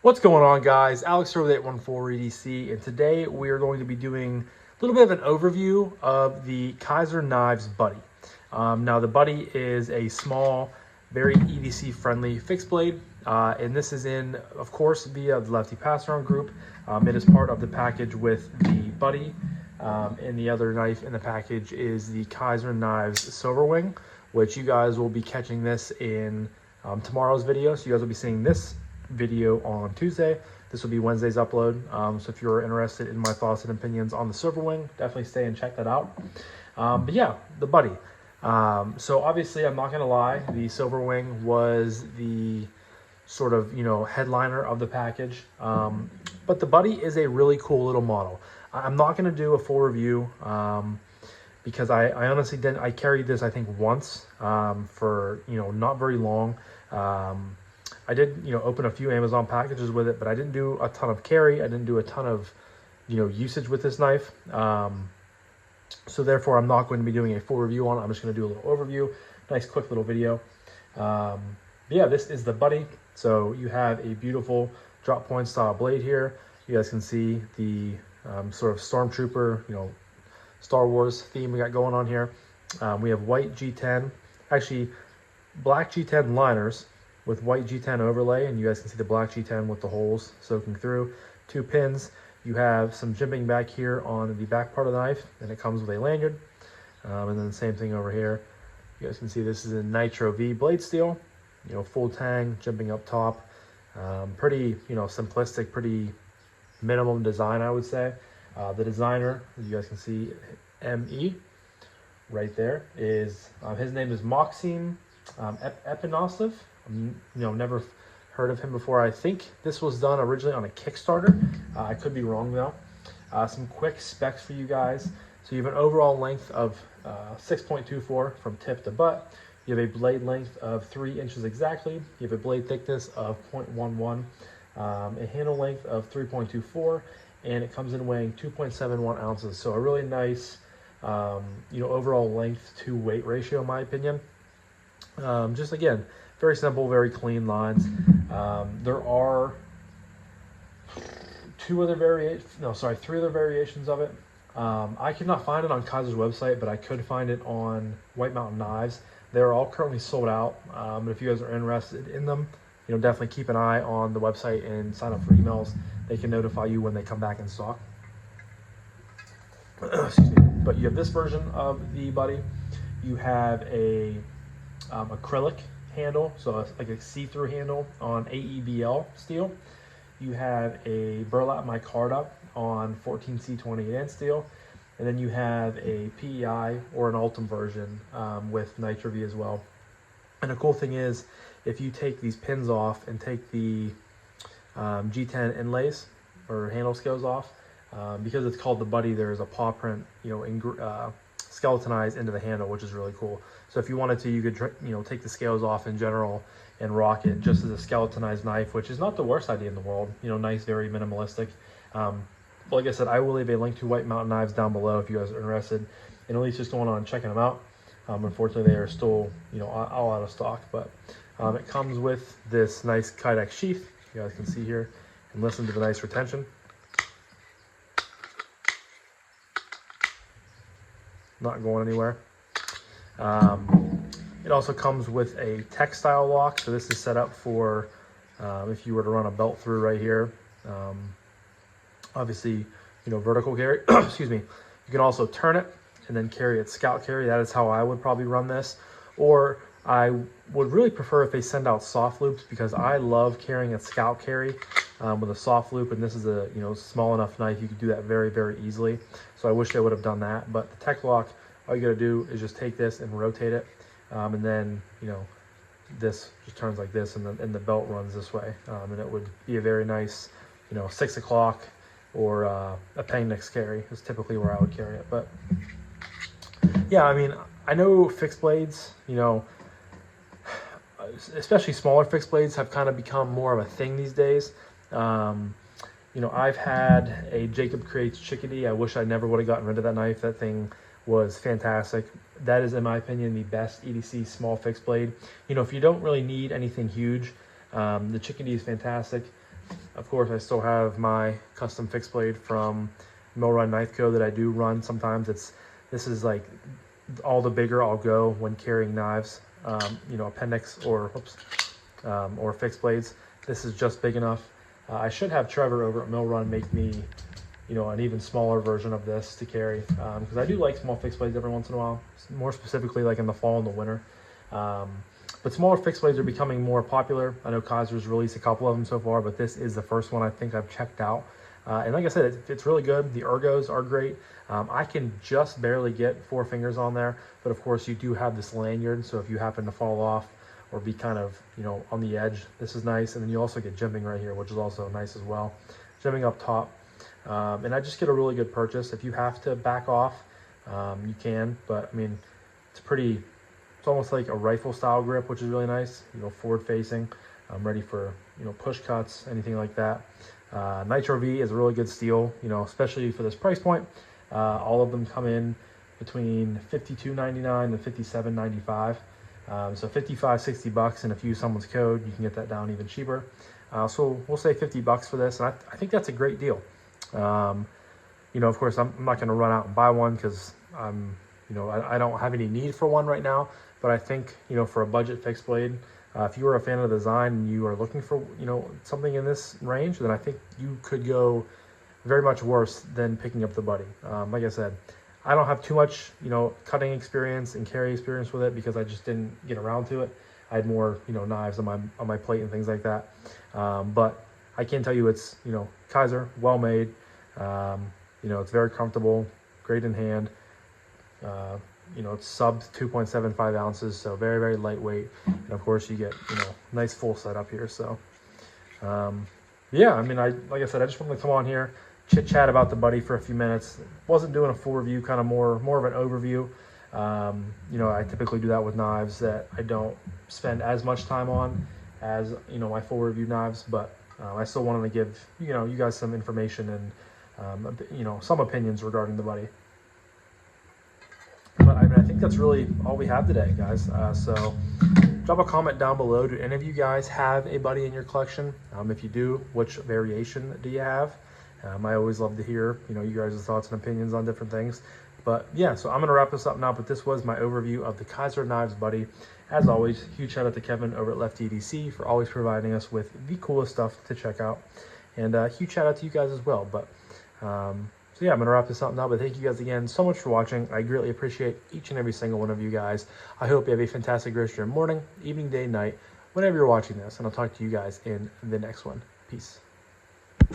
What's going on, guys? Alex here with 814 EDC, and today we are going to be doing a little bit of an overview of the Kizer Knives Buddy. Now, the Buddy is a small, very EDC-friendly fixed blade, and this is in, of course, via the Lefty passaround group. It is part of the package with the Buddy, and the other knife in the package is the Kizer Knives Silver Wing, which you guys will be catching this in tomorrow's video. So you guys will be seeing this video on Tuesday. This will be Wednesday's upload. So if you're interested in my thoughts and opinions on the Silver Wing, definitely stay and check that out. But yeah, the Buddy. So obviously, I'm not gonna lie, the Silver Wing was the sort of, headliner of the package. But the Buddy is a really cool little model. I'm not gonna do a full review because I honestly didn't. I carried this, I think, once for not very long. I did, open a few Amazon packages with it, but I didn't do a ton of carry. I didn't do a ton of, usage with this knife. So therefore, I'm not going to be doing a full review on it. I'm just going to do a little overview, nice quick little video. Yeah, this is the Buddy. So you have a beautiful drop point style blade here. You guys can see the sort of Stormtrooper, Star Wars theme we got going on here. We have white G10, actually black G10 liners with white G10 overlay, and you guys can see the black G10 with the holes soaking through. 2 pins. You have some jimping back here on the back part of the knife, and it comes with a lanyard. And then the same thing over here. You guys can see this is a Nitro V blade steel, full tang, jimping up top. Pretty, simplistic, pretty minimum design, I would say. The designer, as you guys can see, ME, right there, is, his name is Maxim Epinosov. Never heard of him before. I think this was done originally on a Kickstarter. I could be wrong though. Some quick specs for you guys. So you have an overall length of 6.24 from tip to butt. You have a blade length of 3 inches exactly. You have a blade thickness of 0.11, a handle length of 3.24, and it comes in weighing 2.71 ounces. So a really nice, overall length to weight ratio, in my opinion. Just again, very simple, very clean lines. There are 3 other variations of it. I could not find it on Kizer's website, but I could find it on White Mountain Knives. They're all currently sold out. But if you guys are interested in them, definitely keep an eye on the website and sign up for emails. They can notify you when they come back in stock. Excuse me. But you have this version of the Buddy. You have a acrylic handle, so like a see-through handle on AEBL steel. You have a burlap micarta on 14C28N steel, and then you have a PEI or an Ultim version with Nitro V as well. And the cool thing is, if you take these pins off and take the G10 inlays or handle scales off, because it's called the Buddy, there's a paw print, skeletonized into the handle, which is really cool. So if you wanted to, you could take the scales off in general and rock it just as a skeletonized knife, which is not the worst idea in the world. Nice, very minimalistic. Like I said, I will leave a link to White Mountain Knives down below if you guys are interested, and at least just going on and checking them out. Unfortunately, they are still all out of stock, but it comes with this nice Kydex sheath. You guys can see here and listen to the nice retention. Not going anywhere. It also comes with a textile lock, so this is set up for if you were to run a belt through right here. Obviously, vertical carry. Excuse me. You can also turn it and then carry it scout carry. That is how I would probably run this. Or I would really prefer if they send out soft loops, because I love carrying a scout carry with a soft loop, and this is a small enough knife you could do that very, very easily. So I wish they would have done that. But the tech lock, all you got to do is just take this and rotate it, and then this just turns like this, and then the belt runs this way, and it would be a very nice 6 o'clock or a Appendix carry is typically where I would carry it. But yeah, I mean, I know fixed blades, especially smaller fixed blades, have kind of become more of a thing these days. I've had a Jacob Creates Chickadee. I wish I never would have gotten rid of that knife. That thing was fantastic. That is, in my opinion, the best EDC small fixed blade. If you don't really need anything huge, the Chickadee is fantastic. Of course, I still have my custom fixed blade from Mill Run Knife Co. that I do run sometimes. This is like all the bigger I'll go when carrying knives, you know, appendix or fixed blades. This is just big enough. I should have Trevor over at Mill Run make me, you know, an even smaller version of this to carry, because I do like small fixed blades every once in a while, more specifically like in the fall and the winter. But smaller fixed blades are becoming more popular. I know Kizer's released a couple of them so far, but this is the first one I think I've checked out. And like I said, it fits really good. The ergos are great. I can just barely get 4 fingers on there, but of course you do have this lanyard, so if you happen to fall off or be kind of, you know, on the edge, this is nice. And then you also get jimping right here, which is also nice as well. Jimping up top. And I just get a really good purchase. If you have to back off, you can, but I mean, it's almost like a rifle style grip, which is really nice, you know, forward facing. I'm ready for, you know, push cuts, anything like that. Nitro V is a really good steel, you know, especially for this price point. All of them come in between $52.99 and $57.95. So $55-$60, and if you use someone's code, you can get that down even cheaper. So we'll say $50 for this, and I think that's a great deal. You know, of course, I'm not going to run out and buy one because you know, I don't have any need for one right now. But I think, you know, for a budget fixed blade, if you are a fan of the design and you are looking for, you know, something in this range, then I think you could go very much worse than picking up the Buddy. Like I said, I don't have too much, you know, cutting experience and carry experience with it because I just didn't get around to it. I had more, you know, knives on my plate and things like that. But I can tell you it's, you know, Kizer, well made. You know, it's very comfortable, great in hand. You know, it's sub 2.75 ounces, so very, very lightweight. And of course you get, you know, nice full setup here. So, yeah, I mean, like I said, I just wanted to come on here, chit chat about the Buddy for a few minutes. Wasn't doing a full review, kind of more of an overview. You know, I typically do that with knives that I don't spend as much time on as, you know, my full review knives, but I still wanted to give, you know, you guys some information and, you know, some opinions regarding the Buddy. But I mean, I think that's really all we have today, guys. So drop a comment down below. Do any of you guys have a Buddy in your collection? If you do, which variation do you have? I always love to hear, you know, you guys' thoughts and opinions on different things. But yeah, so I'm going to wrap this up now, but this was my overview of the Kizer Knives Buddy. As always, huge shout out to Kevin over at Lefty EDC for always providing us with the coolest stuff to check out. And huge shout out to you guys as well. But so yeah, I'm going to wrap this up now, but thank you guys again so much for watching. I greatly appreciate each and every single one of you guys. I hope you have a fantastic rest of your morning, evening, day, night, whenever you're watching this, and I'll talk to you guys in the next one. Peace.